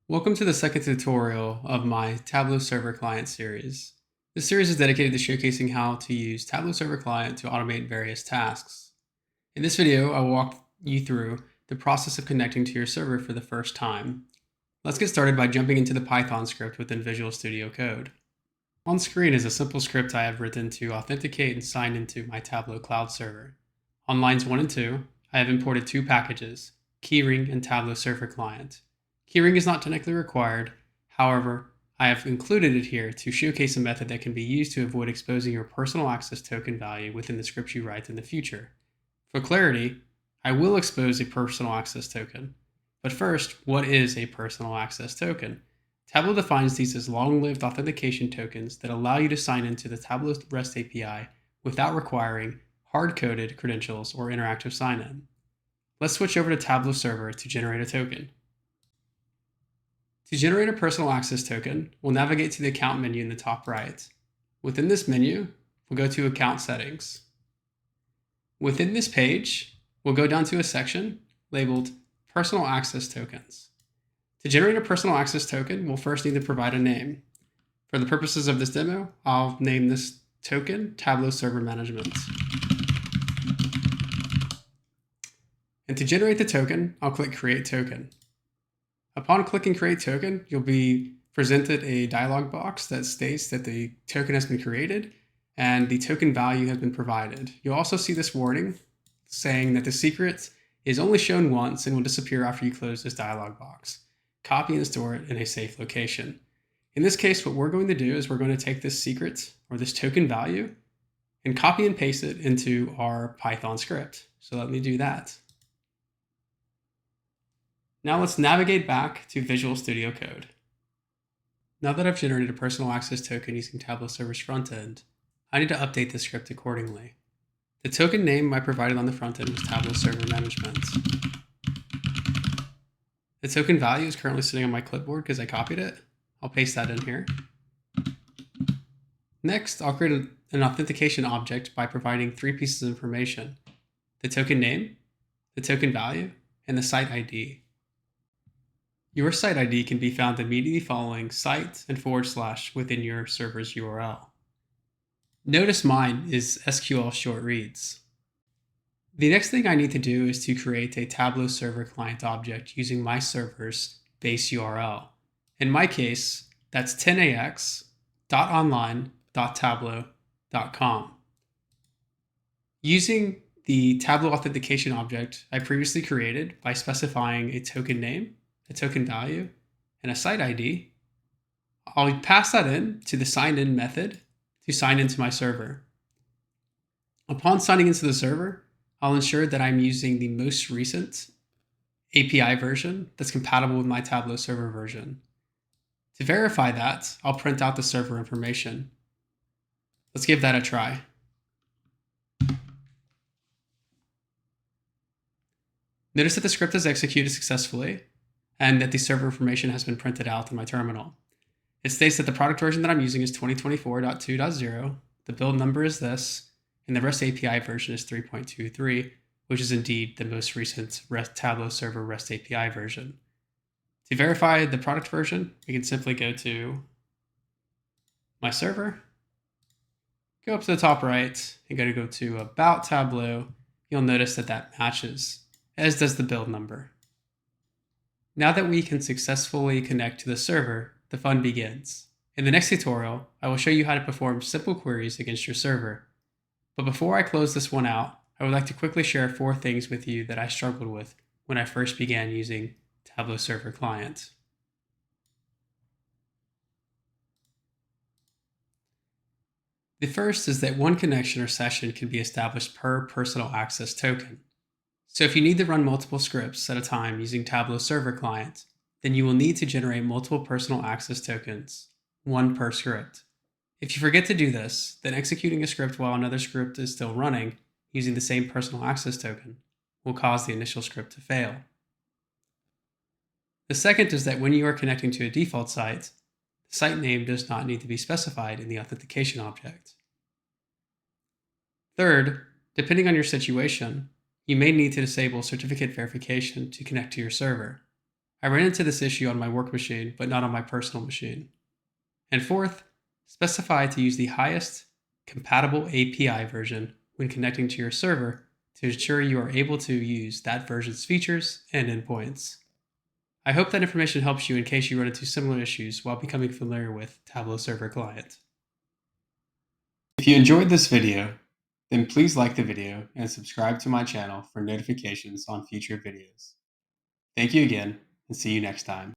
Welcome to the second tutorial of my Tableau Server Client series. This series is dedicated to showcasing how to use Tableau Server Client to automate various tasks. In this video, I will walk you through the process of connecting to your server for the first time. Let's get started by jumping into the Python script within Visual Studio Code. On screen is a simple script I have written to authenticate and sign into my Tableau Cloud server. On lines 1 and 2, I have imported two packages, Keyring and Tableau Server Client. Keyring is not technically required. However, I have included it here to showcase a method that can be used to avoid exposing your personal access token value within the script you write in the future. For clarity, I will expose a personal access token. But first, what is a personal access token? Tableau defines these as long-lived authentication tokens that allow you to sign into the Tableau REST API without requiring hard-coded credentials or interactive sign-in. Let's switch over to Tableau Server to generate a token. To generate a personal access token, we'll navigate to the Account menu in the top right. Within this menu, we'll go to Account Settings. Within this page, we'll go down to a section labeled Personal Access Tokens. To generate a personal access token, we'll first need to provide a name. For the purposes of this demo, I'll name this token Tableau Server Management. And to generate the token, I'll click Create Token. Upon clicking Create Token, you'll be presented a dialog box that states that the token has been created and the token value has been provided. You'll also see this warning saying that the secret is only shown once and will disappear after you close this dialog box. Copy and store it in a safe location. In this case, what we're going to do is we're going to take this secret or this token value and copy and paste it into our Python script. So let me do that. Now let's navigate back to Visual Studio Code. Now that I've generated a personal access token using Tableau Server's frontend, I need to update the script accordingly. The token name I provided on the frontend was Tableau Server Management. The token value is currently sitting on my clipboard because I copied it. I'll paste that in here. Next, I'll create an authentication object by providing three pieces of information: the token name, the token value, and the site ID. Your site ID can be found immediately following site and / within your server's URL. Notice mine is SQL short reads. The next thing I need to do is to create a Tableau Server Client object using my server's base URL. In my case, that's 10ax.online.tableau.com. Using the Tableau authentication object I previously created by specifying a token name, a token value, and a site ID, I'll pass that in to the sign in method to sign into my server. Upon signing into the server, I'll ensure that I'm using the most recent API version that's compatible with my Tableau server version. To verify that, I'll print out the server information. Let's give that a try. Notice that the script is executed successfully and that the server information has been printed out in my terminal. It states that the product version that I'm using is 2024.2.0, the build number is this, and the REST API version is 3.23, which is indeed the most recent Tableau Server REST API version. To verify the product version, we can simply go to my server, go up to the top right, and go to About Tableau. You'll notice that that matches, as does the build number. Now that we can successfully connect to the server, the fun begins. In the next tutorial, I will show you how to perform simple queries against your server. But before I close this one out, I would like to quickly share 4 things with you that I struggled with when I first began using Tableau Server Client. The first is that one connection or session can be established per personal access token. So if you need to run multiple scripts at a time using Tableau Server Client, then you will need to generate multiple personal access tokens, one per script. If you forget to do this, then executing a script while another script is still running using the same personal access token will cause the initial script to fail. The second is that when you are connecting to a default site, the site name does not need to be specified in the authentication object. Third, depending on your situation, you may need to disable certificate verification to connect to your server. I ran into this issue on my work machine, but not on my personal machine. And fourth, specify to use the highest compatible API version when connecting to your server to ensure you are able to use that version's features and endpoints. I hope that information helps you in case you run into similar issues while becoming familiar with Tableau Server Client. If you enjoyed this video, then please like the video and subscribe to my channel for notifications on future videos. Thank you again, and see you next time.